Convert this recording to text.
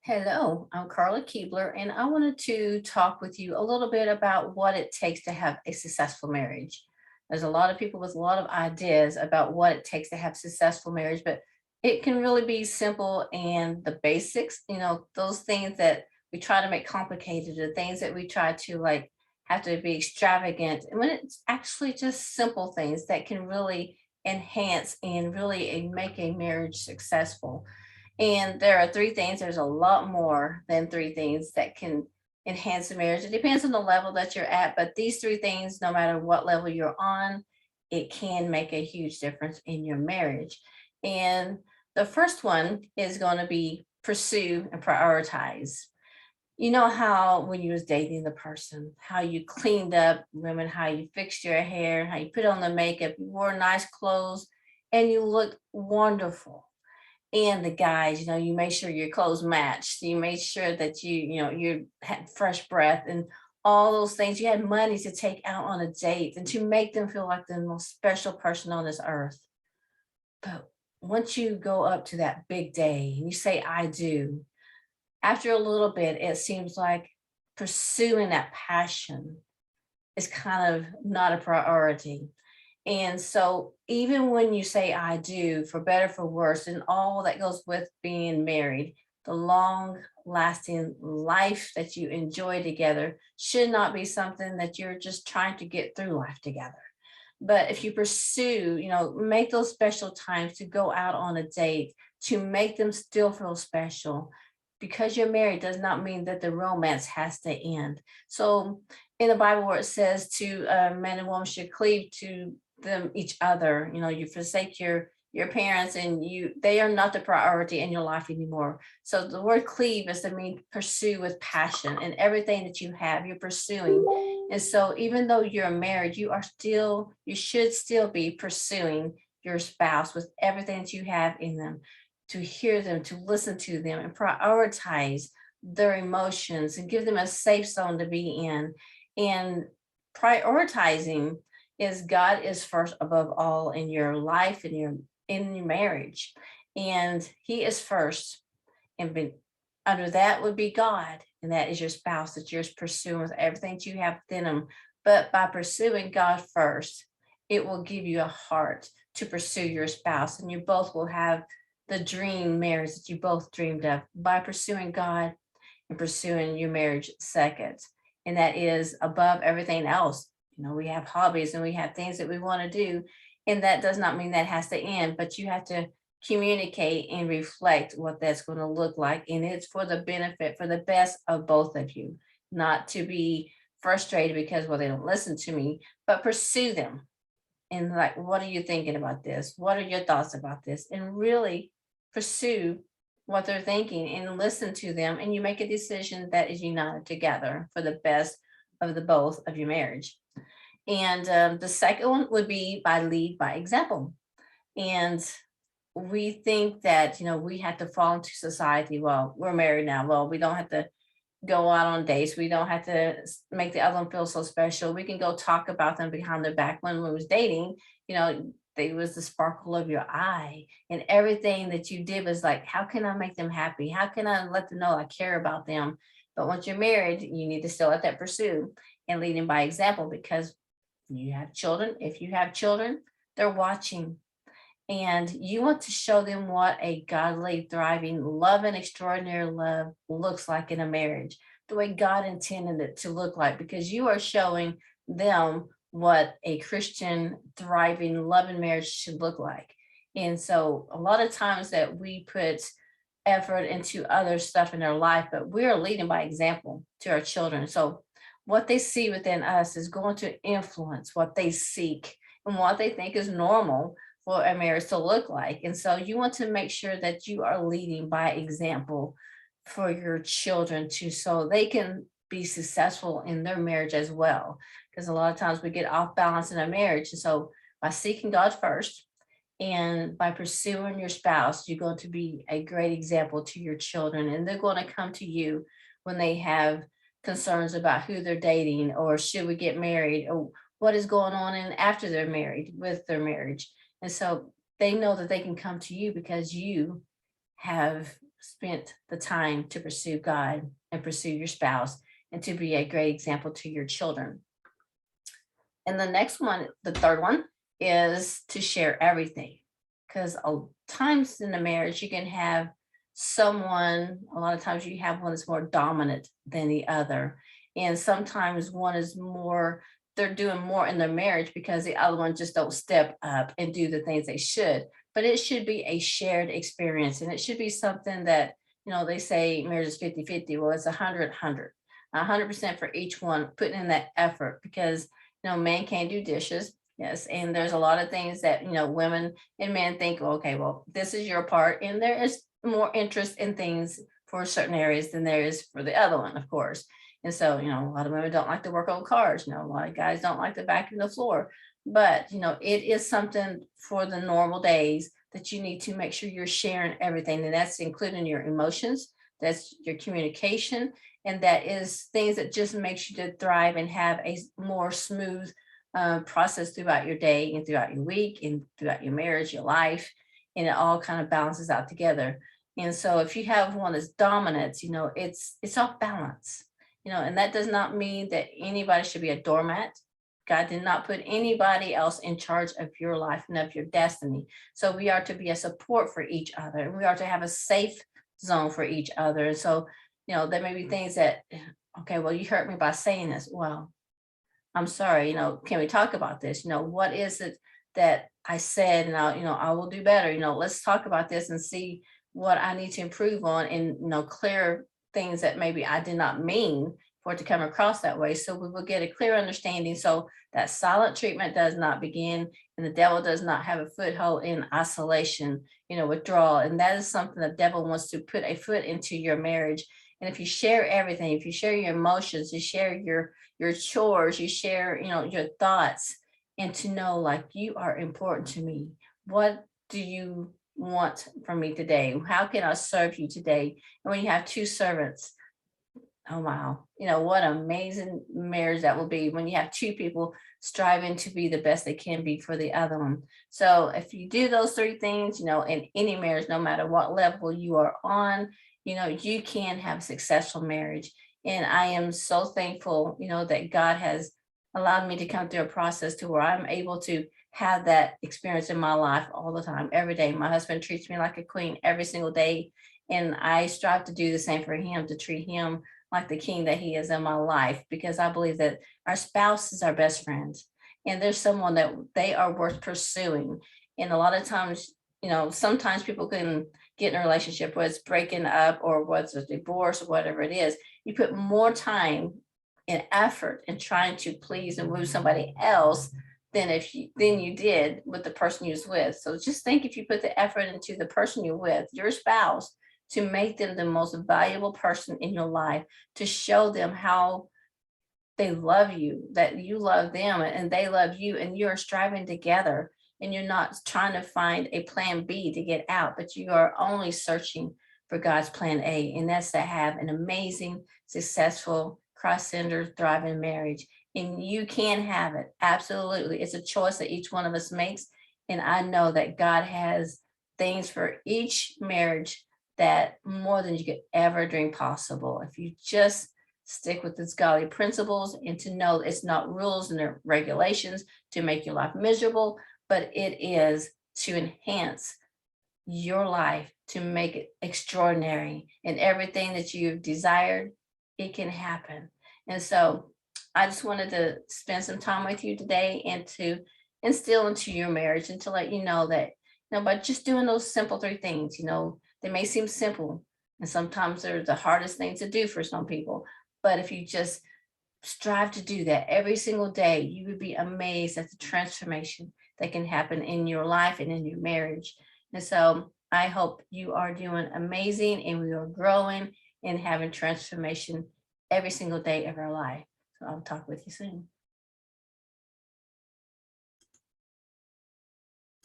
Hello, I'm Carla Keebler, and I wanted to talk with you a little bit about what it takes to have a successful marriage. There's a lot of people with a lot of ideas about what it takes to have successful marriage, but it can really be simple and the basics, those things that we try to make complicated, the things that we try to like have to be extravagant. And when it's actually just simple things that can really enhance and really make a marriage successful. And there are three things. There's a lot more than three things that can enhance the marriage. It depends on the level that you're at, but these three things, no matter what level you're on, it can make a huge difference in your marriage. And the first one is going to be pursue and prioritize. You know how when you was dating the person, how you cleaned up women, how you fixed your hair, how you put on the makeup, you wore nice clothes, and you looked wonderful. And the guys, you made sure your clothes matched. You made sure that you had fresh breath and all those things. You had money to take out on a date and to make them feel like the most special person on this earth. But once you go up to that big day and you say, I do, after a little bit, it seems like pursuing that passion is kind of not a priority. And so, even when you say I do, for better, for worse, and all that goes with being married, the long lasting life that you enjoy together should not be something that you're just trying to get through life together. But if you pursue, make those special times to go out on a date, to make them still feel special. Because you're married does not mean that the romance has to end. So, in the Bible, where it says to man and woman should cleave to them each other, you forsake your parents, and they are not the priority in your life anymore. So the word cleave is to mean pursue with passion, and everything that you have you're pursuing. And so even though you're married, you should still be pursuing your spouse with everything that you have in them, to hear them, to listen to them, and prioritize their emotions and give them a safe zone to be in. And prioritizing is God is first above all in your life, in your marriage. And He is first. And under that would be God. And that is your spouse that you're pursuing with everything that you have within them. But by pursuing God first, it will give you a heart to pursue your spouse. And you both will have the dream marriage that you both dreamed of by pursuing God and pursuing your marriage second. And that is above everything else. We have hobbies and we have things that we want to do. And that does not mean that has to end, but you have to communicate and reflect what that's going to look like. And it's for the benefit, for the best of both of you, not to be frustrated because, well, they don't listen to me, but pursue them. And like, what are you thinking about this? What are your thoughts about this? And really pursue what they're thinking and listen to them. And you make a decision that is united together for the best of the both of your marriage. And the second one would be by lead by example. And we think that, we have to fall into society. Well, we're married now. Well, we don't have to go out on dates. We don't have to make the other one feel so special. We can go talk about them behind their back. When we was dating, they was the sparkle of your eye, and everything that you did was like, how can I make them happy? How can I let them know I care about them? But once you're married, you need to still let that pursue and leading by example, because you have children. If you have children, they're watching, and you want to show them what a godly, thriving, love and extraordinary love looks like in a marriage, the way God intended it to look like, because you are showing them what a Christian, thriving, loving marriage should look like. And so, a lot of times that we put effort into other stuff in their life, but we're leading by example to our children. So, what they see within us is going to influence what they seek and what they think is normal for a marriage to look like. And so you want to make sure that you are leading by example for your children too, so they can be successful in their marriage as well. Because a lot of times we get off balance in a marriage. And so by seeking God first and by pursuing your spouse, you're going to be a great example to your children. And they're going to come to you when they have concerns about who they're dating, or should we get married, or what is going on in after they're married with their marriage. And so they know that they can come to you because you have spent the time to pursue God and pursue your spouse and to be a great example to your children. And the next one, the third one, is to share everything. Because times in a marriage, you can have someone, a lot of times you have one that's more dominant than the other. And sometimes one is more, they're doing more in their marriage because the other one just don't step up and do the things they should. But it should be a shared experience. And it should be something that, they say marriage is 50-50. Well, it's 100% for each one, putting in that effort because men can't do dishes. Yes. And there's a lot of things that, women and men think, okay, well, this is your part. And there is more interest in things for certain areas than there is for the other one, of course. And so, a lot of women don't like to work on cars. A lot of guys don't like to vacuum the floor. But, it is something for the normal days that you need to make sure you're sharing everything. And that's including your emotions, that's your communication, and that is things that just makes you to thrive and have a more smooth process throughout your day and throughout your week and throughout your marriage, your life, and it all kind of balances out together. And so if you have one that's dominant, it's off balance, and that does not mean that anybody should be a doormat. God did not put anybody else in charge of your life and of your destiny. So we are to be a support for each other, and we are to have a safe zone for each other. And so, there may be things that, okay, well, you hurt me by saying this. Well, I'm sorry, can we talk about this? What is it that I said? And I will do better. Let's talk about this and see what I need to improve on and, clear things that maybe I did not mean for it to come across that way. So we will get a clear understanding so that silent treatment does not begin and the devil does not have a foothold in isolation, withdrawal. And that is something the devil wants to put a foot into your marriage. And if you share everything, if you share your emotions, you share your chores, you share, your thoughts, and to know like you are important to me. What do you want from me today? How can I serve you today? And when you have two servants, oh wow, what amazing marriage that will be when you have two people striving to be the best they can be for the other one. So if you do those three things, in any marriage, no matter what level you are on, you can have a successful marriage. And I am so thankful, that God has allowed me to come through a process to where I'm able to have that experience in my life all the time, every day. My husband treats me like a queen every single day. And I strive to do the same for him, to treat him like the king that he is in my life, because I believe that our spouse is our best friend. And there's someone that they are worth pursuing. And a lot of times, sometimes people can get in a relationship, whether it's breaking up or whether it's a divorce or whatever it is. You put more time and effort in trying to please and woo somebody else than you did with the person you was with. So just think if you put the effort into the person you're with, your spouse, to make them the most valuable person in your life, to show them how they love you, that you love them and they love you, and you're striving together and you're not trying to find a plan B to get out, but you are only searching for God's plan A. And that's to have an amazing, successful, cross-centered, thriving marriage. And you can have it. Absolutely. It's a choice that each one of us makes. And I know that God has things for each marriage that more than you could ever dream possible. If you just stick with its godly principles and to know it's not rules and regulations to make your life miserable, but it is to enhance your life, to make it extraordinary, and everything that you've desired, it can happen. And so I just wanted to spend some time with you today and to instill into your marriage and to let you know that, by just doing those simple three things, they may seem simple and sometimes they're the hardest thing to do for some people. But if you just strive to do that every single day, you would be amazed at the transformation that can happen in your life and in your marriage. And so I hope you are doing amazing and we are growing and having transformation every single day of our life. So I'll talk with you soon.